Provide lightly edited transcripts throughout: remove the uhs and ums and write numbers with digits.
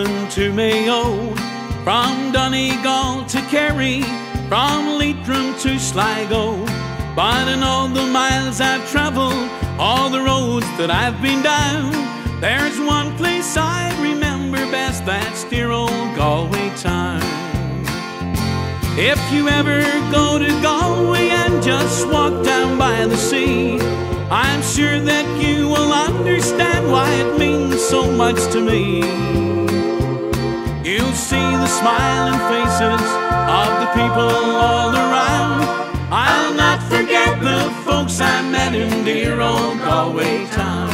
Dublin to Mayo, from Donegal to Kerry, from Leitrim to Sligo. But in all the miles I've travelled, all the roads that I've been down, there's one place I remember best, that's dear old Galway town. If you ever go to Galway and just walk down by the sea, I'm sure that you will understand why it means so much to me. You'll see the smiling faces of the people all around. I'll not forget the folks I met in dear old Galway town.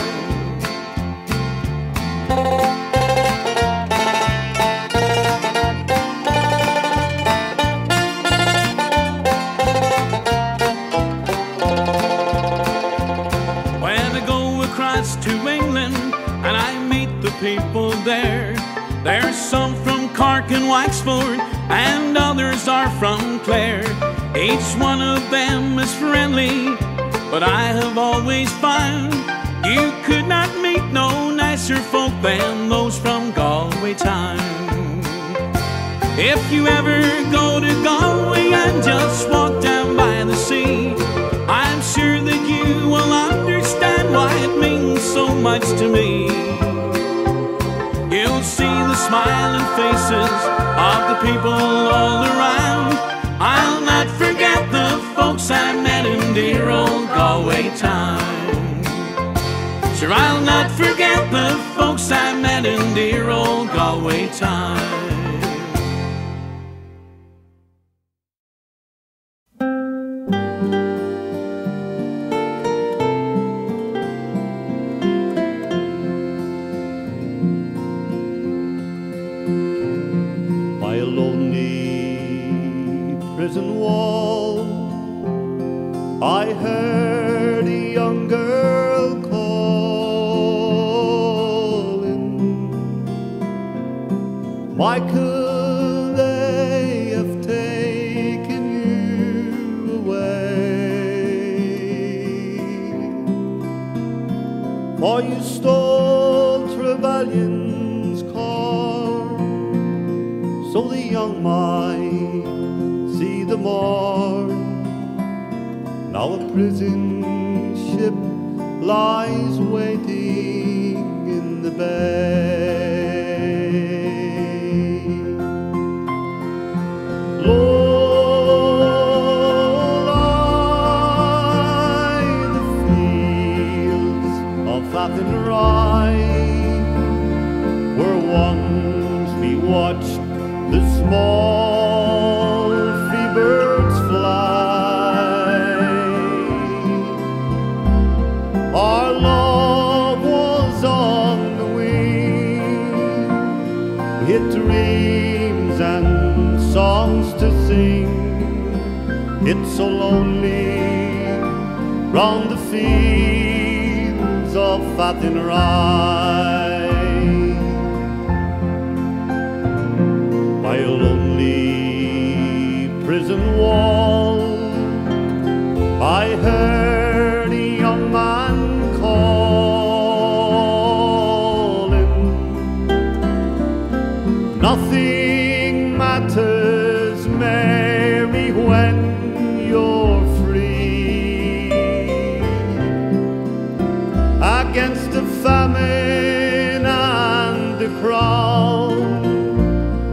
When I go across to England and I meet the people there, there's some from Cork and Wexford and others are from Clare. Each one of them is friendly, but I have always found you could not meet no nicer folk than those from Galway town. If you ever go to Galway and just walk down by the sea, I'm sure that you will understand why it means so much to me. You'll see the smiling faces of the people all around. I'll not forget the folks I met in dear old Galway town. Sure, I'll not forget the folks I met in dear old Galway town. By a lonely prison wall, I heard a young girl calling. Michael, they have taken you away, for you stole Trevelyan's car, so the young might see the morn. Now a prison ship lies waiting in the bay. Low lie the fields of Athenry, where once we watched the small free birds fly. Our love was on the wing, we had dreams and songs to sing. It's so lonely round the fields of Athenry. By a lonely prison wall, I heard a young man calling. Nothing matters, Mary, when you're free. Against the famine and the crowd,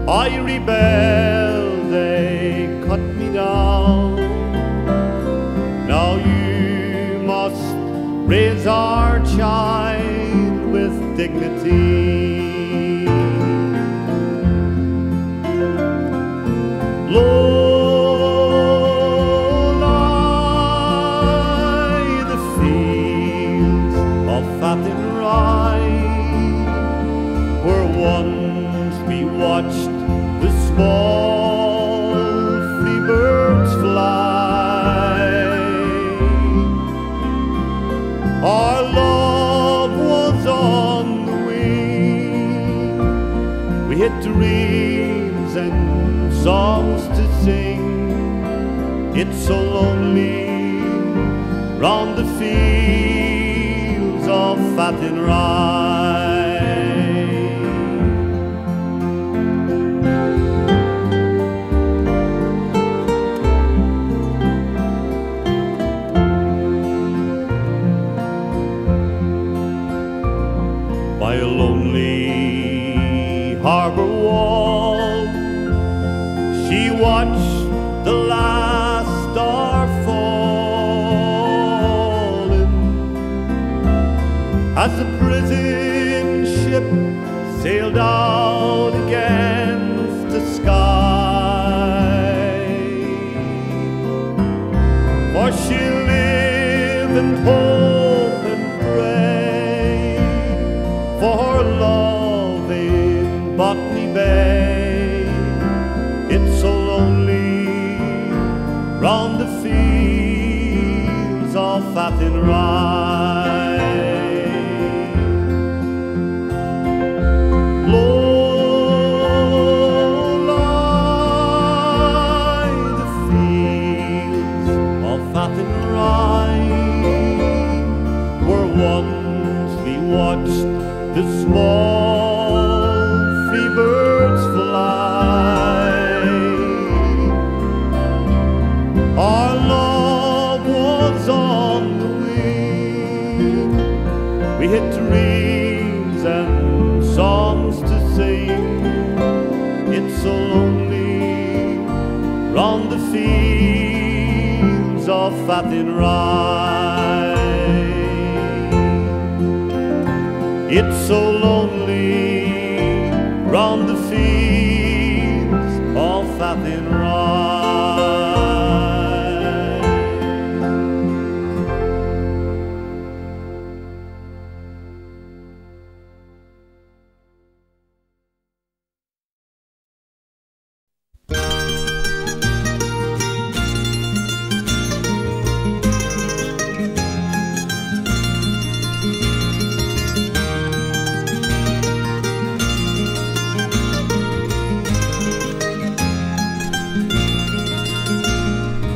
I rebelled, they cut me down. Now you must raise our child with dignity. Low lie the fields of Athenry, where once we watched the small free birds fly. Our love was on the wing, we had dreams and songs to sing. It's so lonely round the fields of Athenry. She watched the last star falling as the prison ship sailed out against the sky. For she lived and hoped and prayed for her love in Botany Bay. It's so lonely round the fields of Athenry. Low lie the fields of Athenry, where once we watched the small free birds fly. Our love was on the wing. We had dreams and songs to sing. It's so lonely round the fields of Athenry. It's so lonely round the fields of Athenry.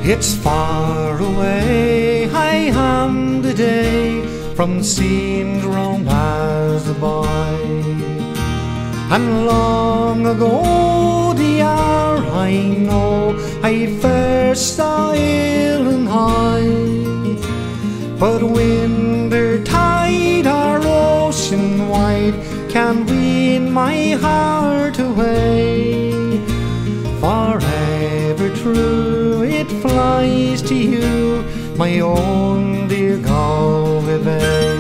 It's far away, I am the day from seeing Rome as a boy, and long ago the hour I know I first saw Ill High. But winter tide or ocean wide can't wean my heart away. Forever true it flies to you, my own dear Galway Bay.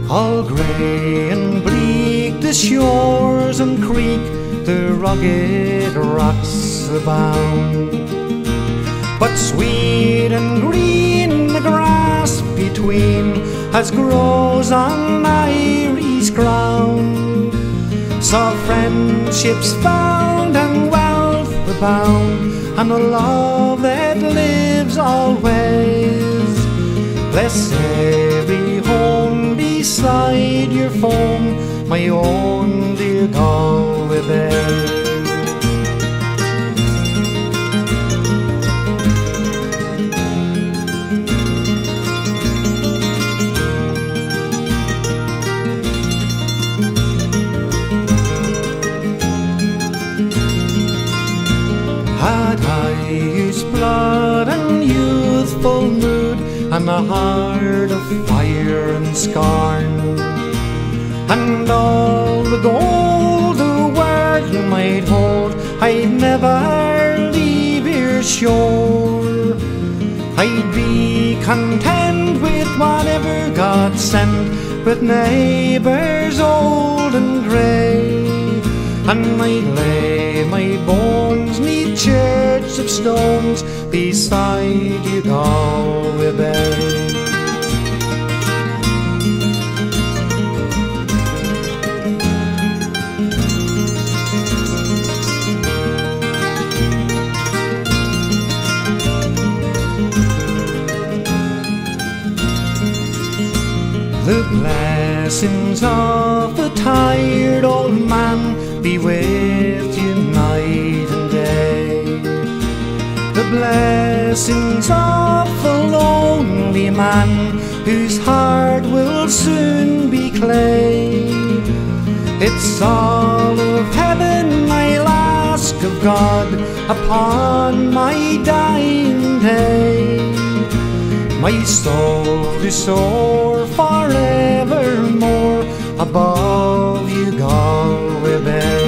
All grey and bleak the shores and creek, the rugged rocks abound, but sweet and green the grass between as grows on Irish ground. Saw friendships found and wealth abound, and a love that lives always. Bless every home beside your phone, my own dear Galway Bay. Had Irish blood and youthful mood, and a heart of fire and scorn, and all the gold the world might hold, I'd never leave your shore. I'd be content with whatever God sent, with neighbours old and grey, and I'd lay my bones 'neath church of stones beside you, Galway Bay. The blessings of a tired old man be with you night and day. The blessings of a lonely man whose heart will soon be clay. It's all of heaven I'll ask of God upon my dying day. My soul to soar forever above you, Galway Bay.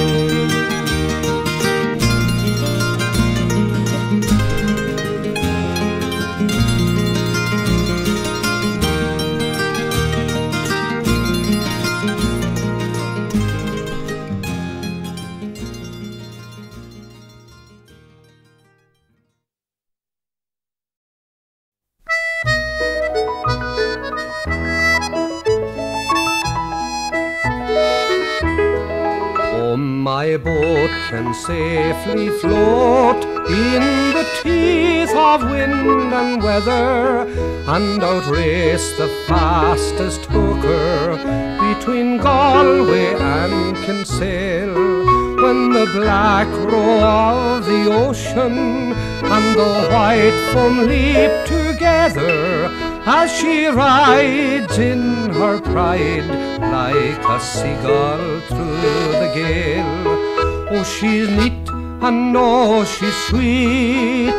My boat can safely float in the teeth of wind and weather, and outrace the fastest hooker between Galway and Kinsale. When the black roar of the ocean and the white foam leap together, as she rides in her pride like a seagull through the gale. Oh, she's neat and oh, she's sweet,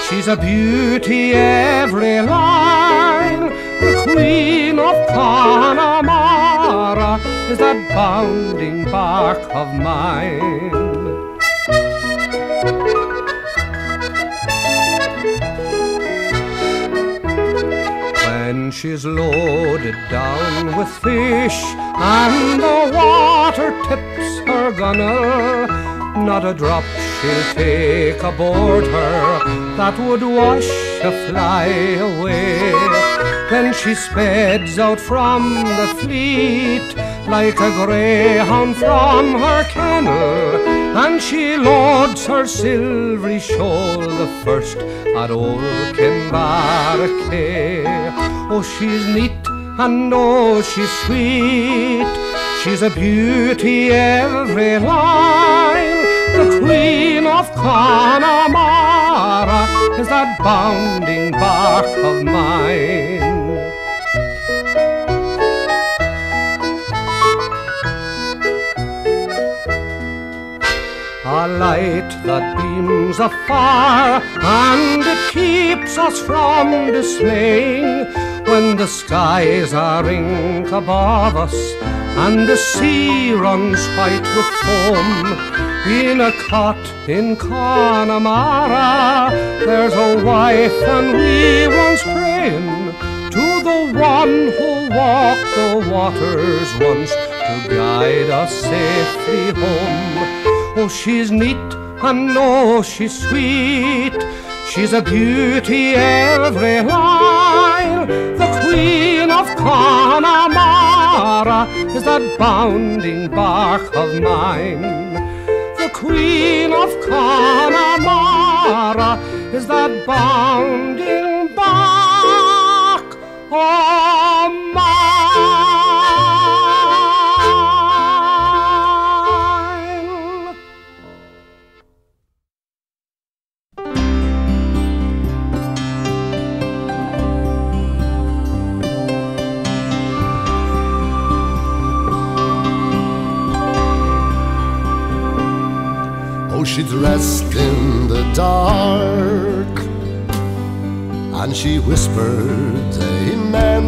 she's a beauty every line. The Queen of Connemara is that bounding bark of mine. When she's loaded down with fish and the water tips her gunwale, not a drop she'll take aboard her that would wash a fly away. Then she speds out from the fleet like a greyhound from her kennel, and she loads her silvery shoal the first at old Connemara. Oh, she's neat and oh, she's sweet, she's a beauty every line. The Queen of Connemara is that bounding bark of mine. A light that beams afar, and it keeps us from dismaying when the skies are ink above us and the sea runs white with foam. In a cot in Connemara there's a wife, and we once praying to the one who walked the waters once to guide us safely home. Oh, she's neat and oh, she's sweet, she's a beauty every line. The Queen of Connemara is that bounding bark of mine. The Queen of Connemara is that bounding bark of mine. She dressed in the dark, and she whispered amen.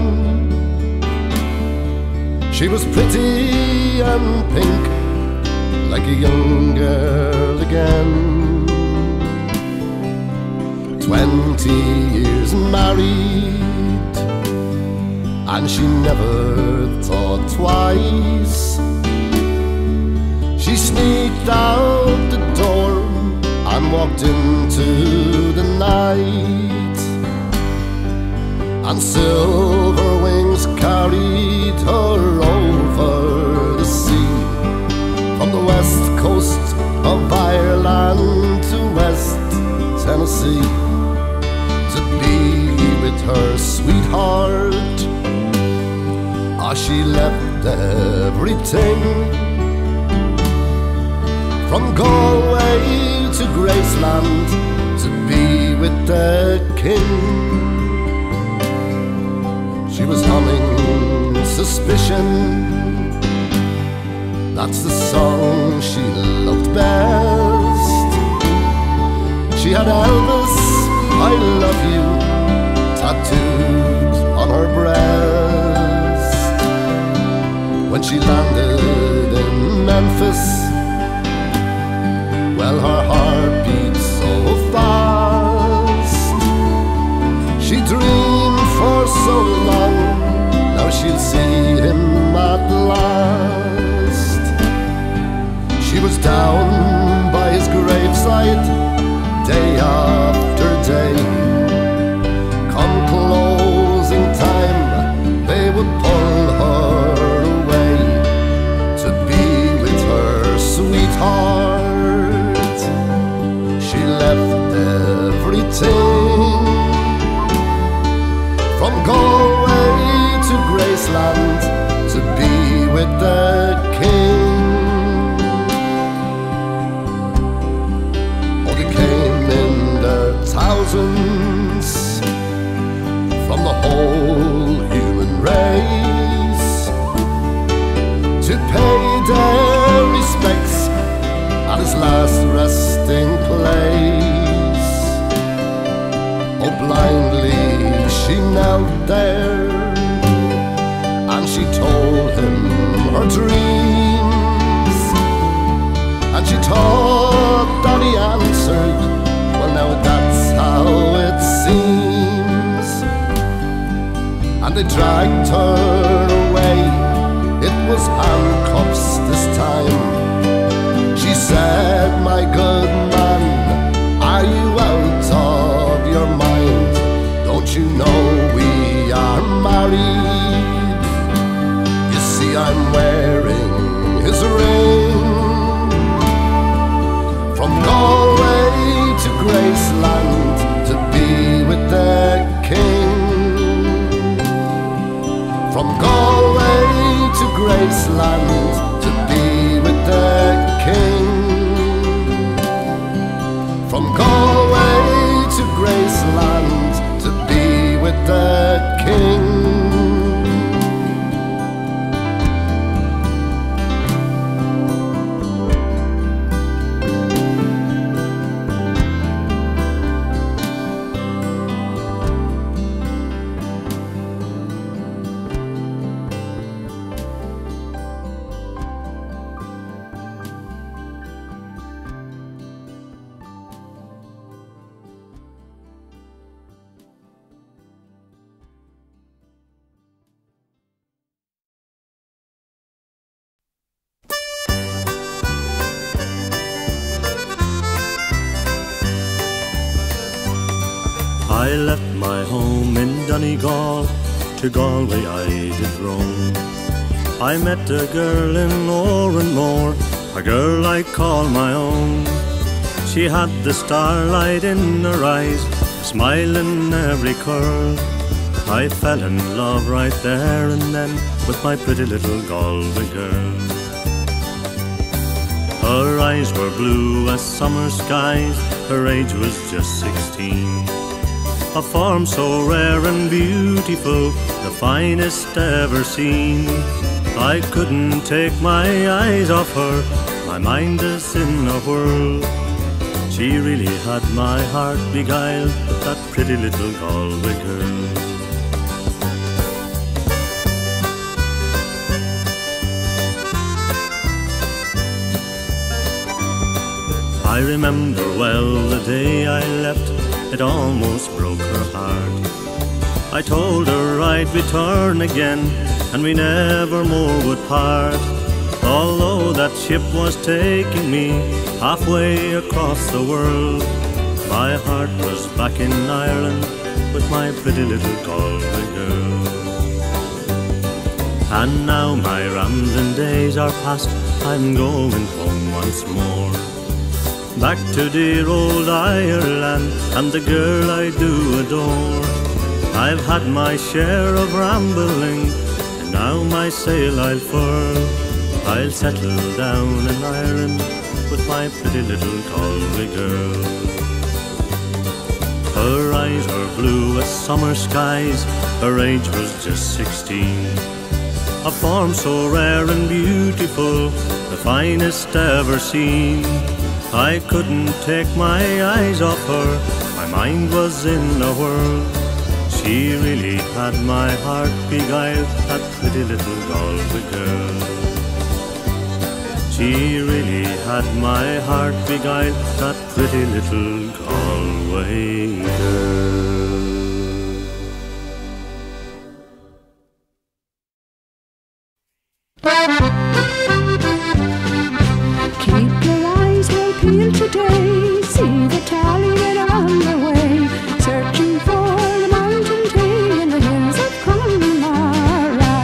She was pretty and pink, like a young girl again. 20 years married, and she never thought twice. She sneaked out the door and walked into the night, and silver wings carried her over the sea, from the west coast of Ireland to West Tennessee, to be with her sweetheart. As she left everything, from Galway to Graceland, to be with the king. She was humming Suspicion, that's the song she loved best. She had Elvis, I love you, tattooed on her breast. when she landed in Memphis. Well, her heart beat so fast. She dreamed for so long, now she'll see him at last. She was down by his graveside, day after day. Come closing time, they would pull her away to be with her sweetheart. She left everything, from Galway to Graceland, to be with the king. Oh, they came in their thousands from the whole human race to pay their respects at his last resting place. Oh, blindly she knelt there, and she told him her dreams, and she thought that he answered, well, now that's how it seems. And they dragged her away, it was handcuffs this time. She said, my good man, are you out of your mind? Don't you know we are married? You see, I'm wearing his ring. From Galway to Graceland, to be with the king. From Galway to Graceland, to be with the king. From Galway to Graceland, to be with the king. I left my home in Donegal, to Galway I did roam. I met a girl in Oranmore, a girl I call my own. She had the starlight in her eyes, a smile in every curl. I fell in love right there and then with my pretty little Galway girl. Her eyes were blue as summer skies, her age was just 16. A form so rare and beautiful, the finest ever seen. I couldn't take my eyes off her, my mind is in a whirl. She really had my heart beguiled, that pretty little Galway girl. I remember well the day I left, it almost broke her heart. I told her I'd return again, and we never more would part. Although that ship was taking me halfway across the world, my heart was back in Ireland with my pretty little Galway girl. And now my rambling days are past, I'm going home once more, back to dear old Ireland and the girl I do adore. I've had my share of rambling, and now my sail I'll furl. I'll settle down in Ireland with my pretty little Galway girl. Her eyes were blue as summer skies, her age was just 16. A form so rare and beautiful, the finest ever seen. I couldn't take my eyes off her, my mind was in a whirl. She really had my heart beguiled, that pretty little Galway girl. She really had my heart beguiled, that pretty little Galway girl. Keep your eyes well peeled today, see the tally that are on their way, searching for the mountain tea in the hills of Connemara.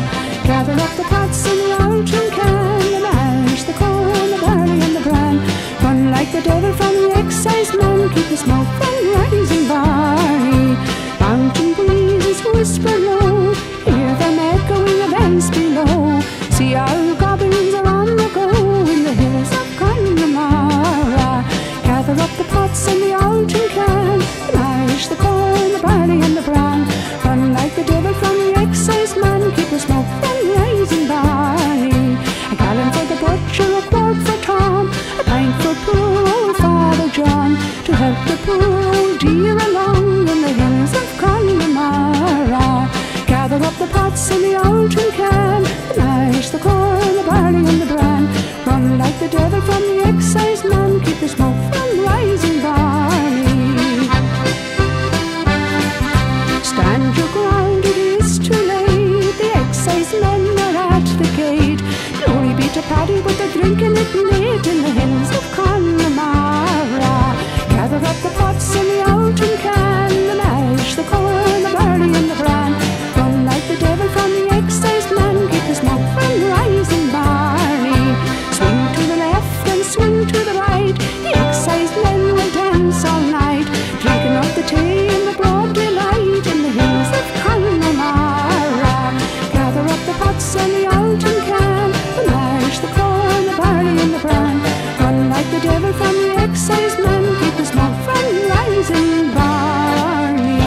Gather up the pots and the Altrin can, the mash, the corn, the barley and the bran. Run like the devil from the excise man, keep the smoke from rising Barney. Mountain breezes whisper low, hear them echoing the bells below. See our goblins are on the go in the hills of Connemara. Gather up the pots and the Altrin can, the mash, the corn, the barley and the bran. Run like the devil from the excise man, keep the smoke from rising Barney. A gallon for the butcher, a quart for Tom, a pint for poor old Father John, to help the poor old dear along in the hills of Connemara. Gather up the pots and the Altrin can, the mash, the corn, the barley and the bran. Run like the devil from the excise man, keep the smoke from rising Barney. Stand your ground, it is too late, the excise men are at the gate. Glory be to Paddy with the drinking it late in the hills of Connemara. Gather up the pots and the Altrin can, the mash, the corn, the barley and the bran. Run like the devil from the excise man, keep the smoke from rising Barney. Swing to the left and swing to the right, the excise men will dance all night, drinking up the tea in the broad daylight in the hills of Connemara. Gather up the pots and the Altrin can, the mash, the corn, the barley and the bran. Run like the devil from the excise man, keep the smoke from rising Barney.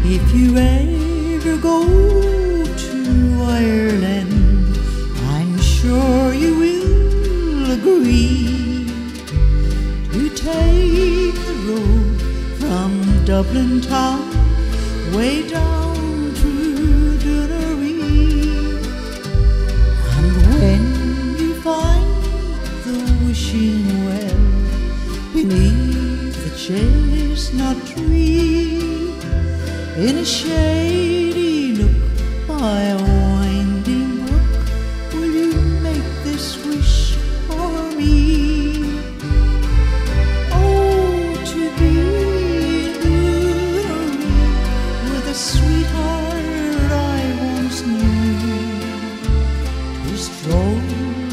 If you ever go to Ireland, I'm sure you will agree to take the road from Dublin town way down to Doonaree. And when you find the wishing well beneath the chestnut tree, in a shady nook by a winding brook, will you make this wish for me? Oh, to be in Doonaree with a sweetheart I once knew, to stroll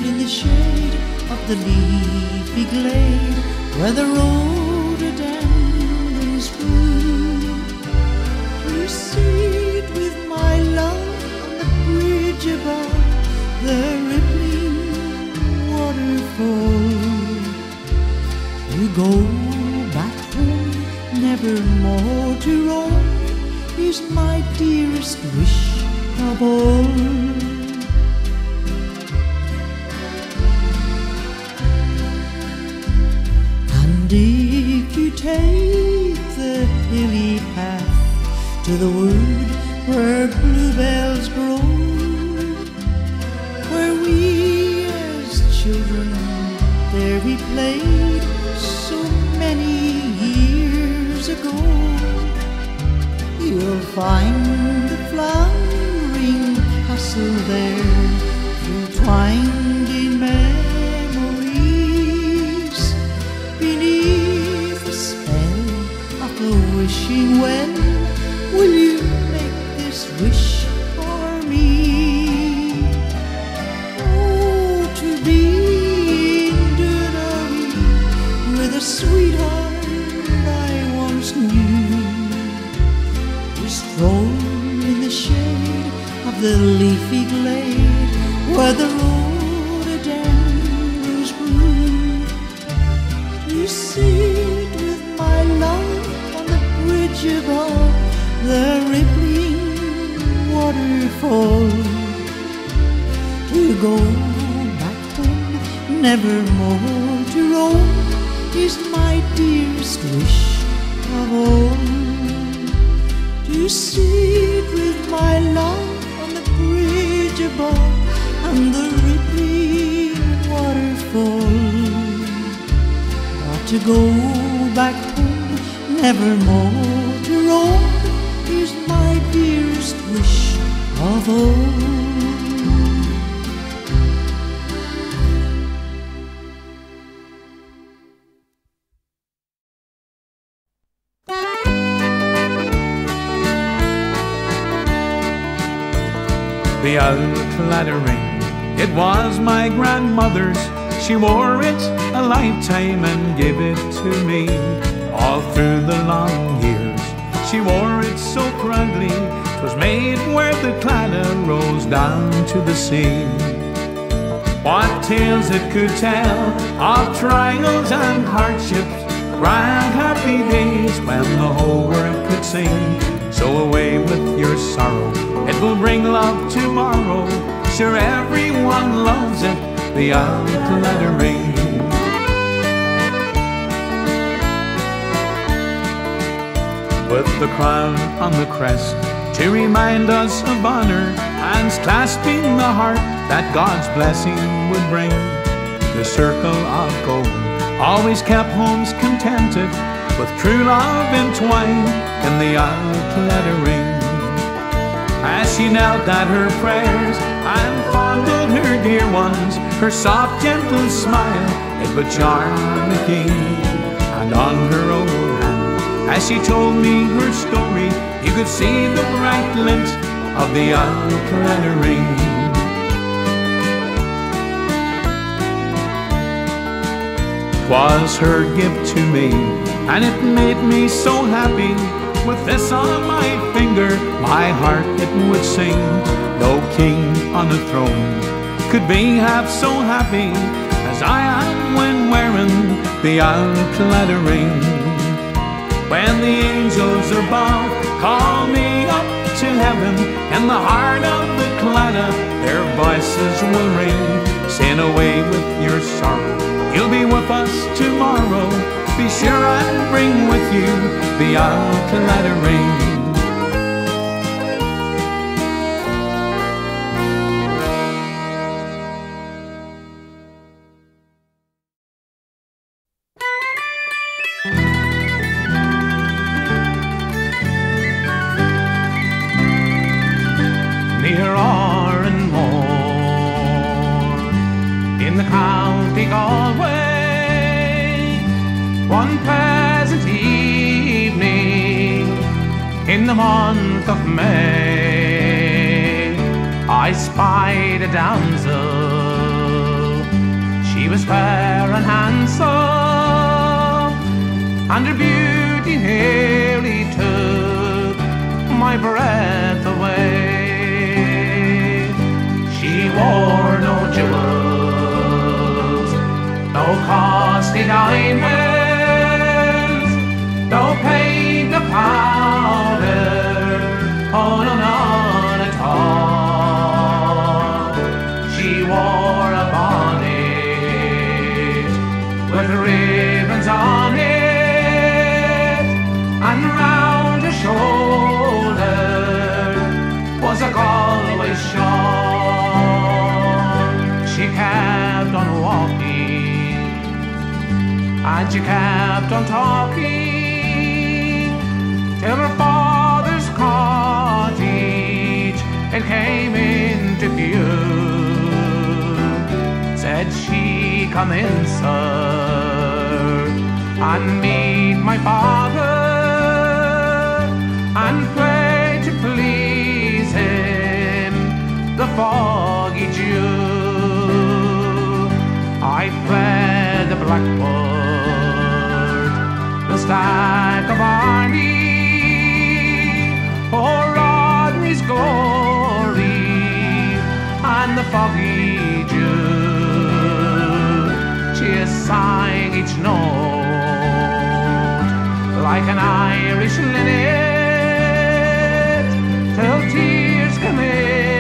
in the shade of the leafy glade where the rhododendrons grew, to sit with my love on the bridge above the rippling waterfall, to go back home, never more to roam, is my dearest wish of all. And if you take the hilly path to the wood where bluebells grow, where we as children there we played so many years ago, you'll find the flowering castle there, entwined in memories, beneath the spell of the wishing well. Will you make this wish for me? Oh, to be in Doonaree with a sweetheart I once knew, to stroll in the shade of the leafy glade where the rhododendrons grew, to sit with my love on the bridge above the rippling waterfall. To go back home, never more to roam, is my dearest wish of all. To sit with my love on the bridge above and the rippling waterfall. But to go back home, never more to roam, is my dearest wish of all. The old Claddagh ring, it was my grandmother's. She wore it a lifetime and gave it to me. All through the long years, she wore it so proudly. 'Twas made where the Claddagh rolls down to the sea. What tales it could tell of trials and hardships, grand happy days when the whole world could sing. So away with your sorrow, it will bring love tomorrow. Sure everyone loves it, the old Claddagh ring. With the crown on the crest to remind us of honor, hands clasping the heart that God's blessing would bring. The circle of gold always kept homes contented, with true love entwined in the old Claddagh ring. As she knelt at her prayers and fondled her dear ones, her soft gentle smile, it would charm the king. And on her old hand, as she told me her story, you could see the bright glint of the old Claddagh ring. Was her gift to me, and it made me so happy. With this on my finger, my heart it would sing. No king on a throne could be half so happy as I am when wearing the old Claddagh ring. When the angels above call me up to heaven, in the heart of the Claddagh their voices will ring, saying away with your sorrow, you'll be with us tomorrow. Be sure and bring with you the old Claddagh ring. Near Oranmore, in the county Galway, one pleasant evening in the month of May, I spied a damsel. She was fair and handsome, and her beauty nearly took my breath away. She wore no jewels, no costly diamonds, no paint, no powder, oh no, none at all. She wore a bonnet with ribbons on it, and round her shoulder was a Galway shawl. She kept on walking, and she kept on talking, till her father's cottage it came into view. Said she, come in, sir, and meet my father, and pray to please him, the foggy Jew. I fled the blackbird, the stack of Arnie, or Rodney's glory, and the foggy Jew. She sang each note like an Irish linnet, till tears come in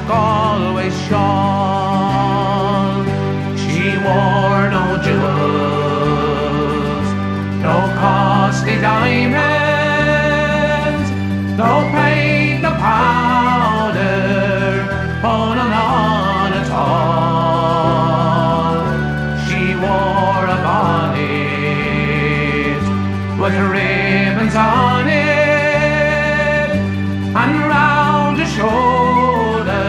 Galway shawl. She wore no jewels, no costly diamonds, no paint, no powder, oh no, none at all. She wore a bonnet with ribbons on it, and round her shoulder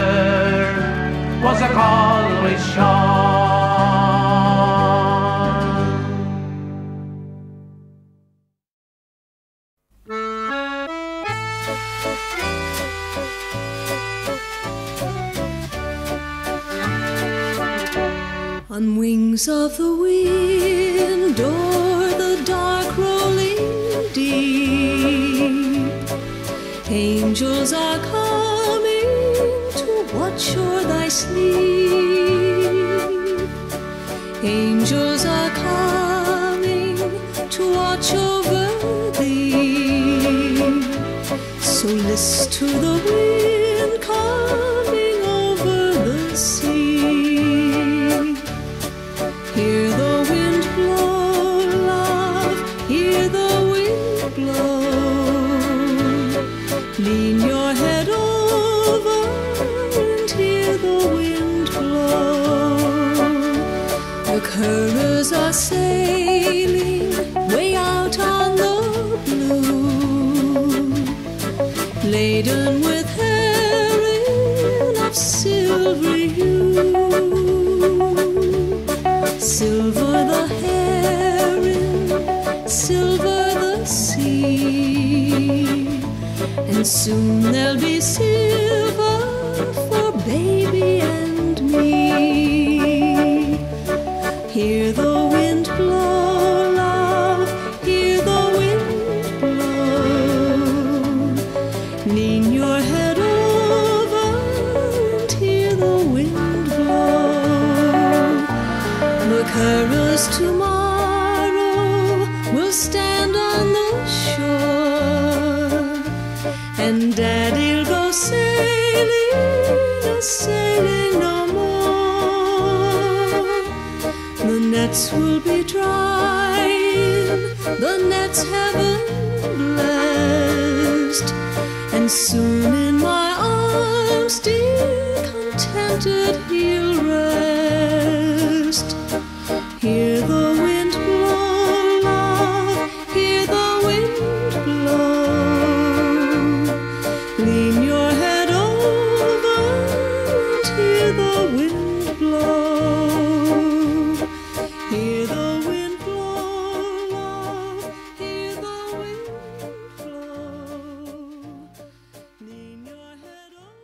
was a Galway shawl. On wings of the wind, o'er the dark rolling deep, angels are coming to watch o'er thy sleep. Angels are coming to watch over thee. So list to the wind coming over the sea. Hear the wind blow, love, hear the wind blow. Lean your head over and hear the wind blow. The currents are sailing way out on the blue, laden with herring of silvery hue. Silver the herring, silver the sea, and soon there'll be silver for baby and me. Hear the wind blow, love, hear the wind blow. Lean your head over and hear the wind blow. The currents tomorrow will stand on the shore, and Daddy'll go sailing, sailing no more. The nets will be drying, the nets heaven blessed, and soon in my arms, dear contented, he'll rest. Hear the wind blow, love, hear the wind blow. Lean your head over and hear the wind blow. Hear the wind blow, love, hear the wind blow. Lean your head over.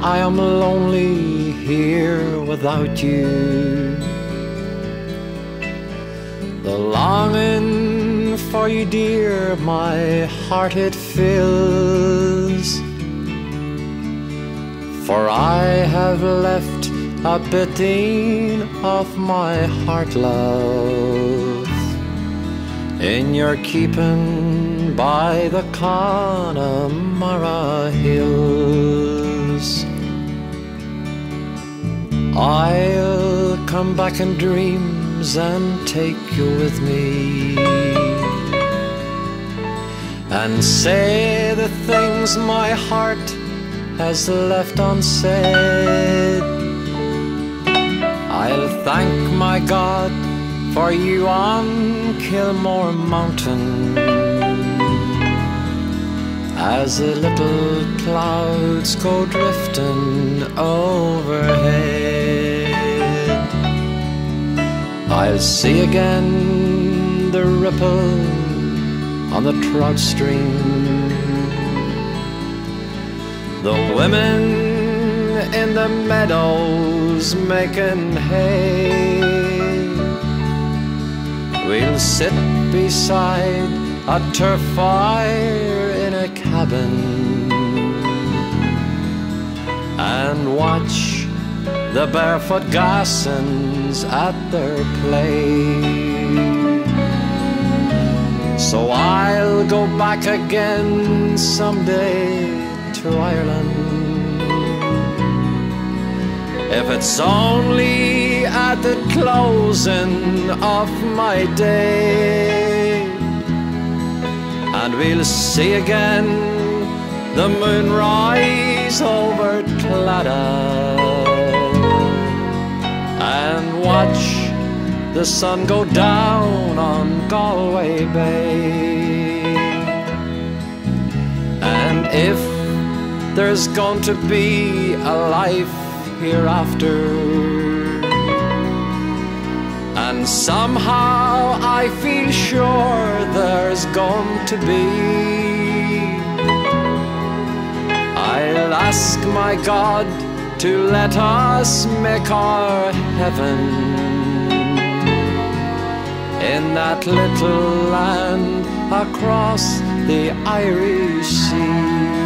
I am lonely here without you. The longing for you, dear, my heart it fills. For I have left a biting of my heart, love, in your keeping by the Connemara hills. I'll come back in dreams and take you with me, and say the things my heart has left unsaid. I'll thank my God for you on Kilmore Mountain, as the little clouds go drifting overhead. I'll see again the ripple on the trout stream, the women in the meadows making hay. We'll sit beside a turf fire in a cabin and watch the barefoot Gassens at their play. So I'll go back again someday to Ireland, if it's only at the closing of my day. And we'll see again the moon rise over Claddagh and watch the sun go down on Galway Bay. And if there's going to be a life hereafter, and somehow I feel sure there's going to be, I'll ask my God to let us make our heaven in that little land across the Irish Sea.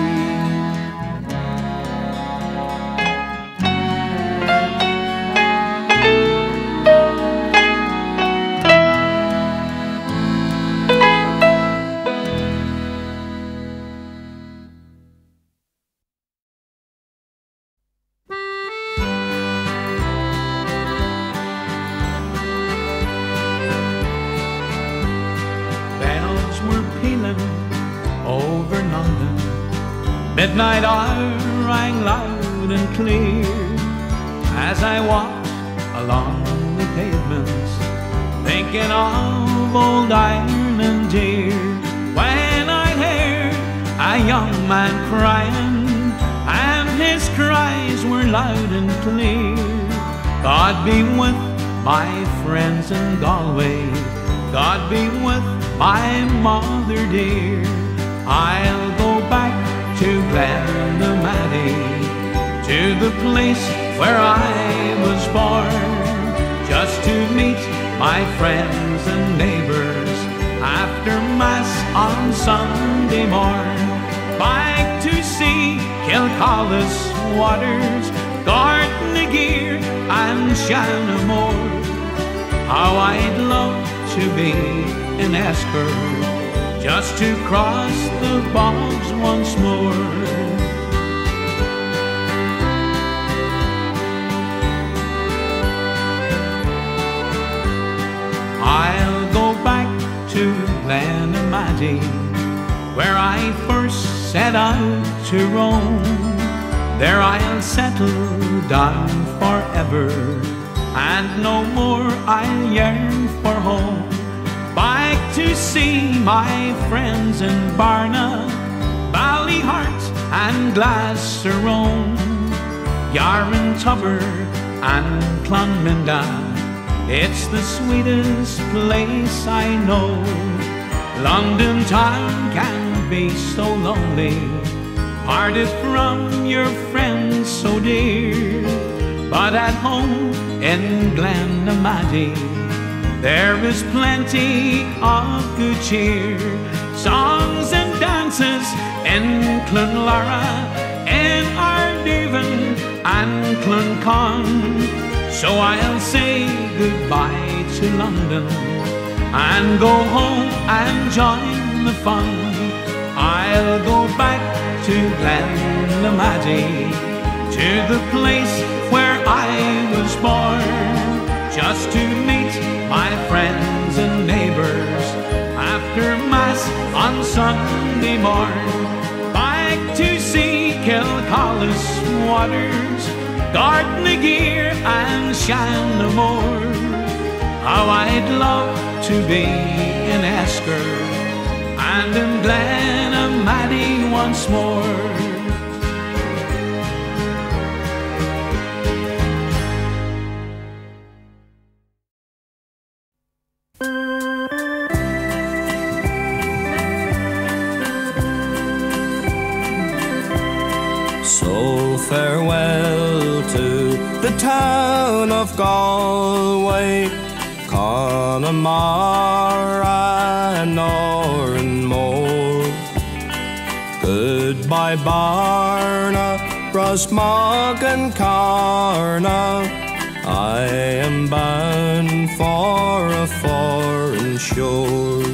Midnight hour rang loud and clear as I walked along the pavements, thinking of old Ireland dear, when I heard a young man crying, and his cries were loud and clear. God be with my friends in Galway, God be with my mother dear. I'll go back to Glenamaddy, to the place where I was born, just to meet my friends and neighbours after Mass on Sunday morn. Back to see Kilcollis waters, Gartnagear and Shanamore. How I'd love to be in Esker, just to cross the bogs once more. I'll go back to Glenamaddy, where I first set out to roam. There I'll settle down forever, and no more I'll yearn for home. Back to see my friends in Barna, Ballyhart and Glasserone, Yarrantubber and Clonminda. It's the sweetest place I know. London town can be so lonely, parted from your friends so dear. But at home in Glenamaddy, there is plenty of good cheer. Songs and dances in Clonlara, in Ardevin and Cloncon. So I'll say goodbye to London and go home and join the fun. I'll go back to Glenamaddy, to the place where I was born, just to meet my friends and neighbours after Mass on Sunday morn. Back to see Kilcollis waters, Gartnagear and Shanamore. How I'd love to be in Esker and in Glenamaddy once more. So farewell to the town of Galway, Connemara an hour and more. Goodbye Barna, Rosmog and Carna, I am bound for a foreign shore.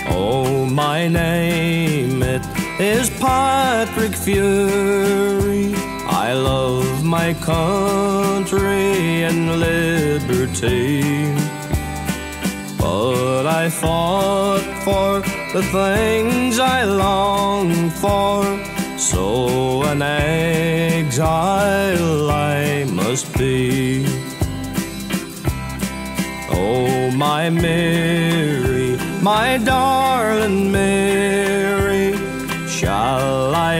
Oh, my name it is Patrick Fury, I love my country and liberty. But I fought for the things I long for, so an exile I must be. Oh, my Mary, my darling Mary, shall I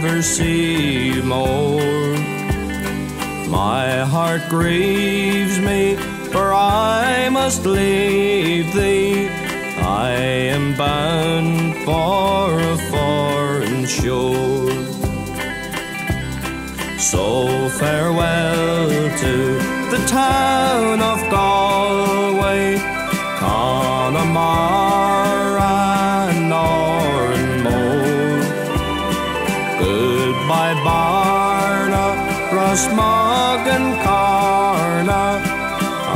ever see you more? My heart grieves me, for I must leave thee. I am bound for a foreign shore. So farewell to the town of Galway, Connemara, nor and more. Goodbye Barna, Rosmog and Carna, I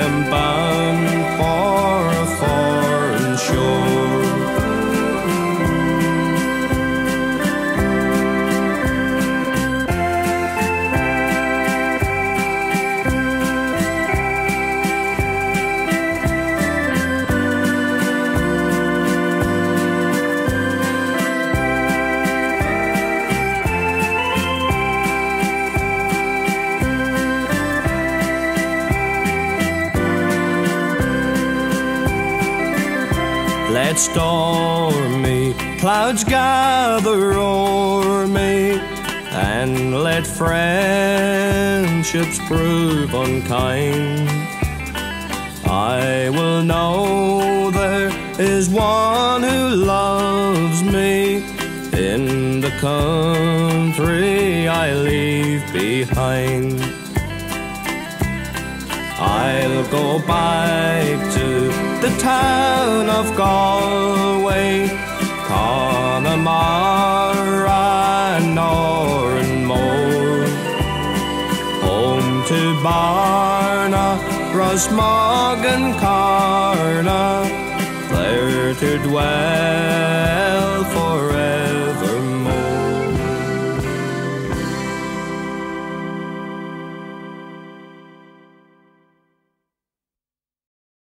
am bound for a foreign shore. Let stormy clouds gather o'er me, and let friendships prove unkind. I will know there is one who loves me in the country I leave behind. I'll go back to the town of Galway, Connemara, nor and more. Home to Barna, Rosmog and Carna, there to dwell forever.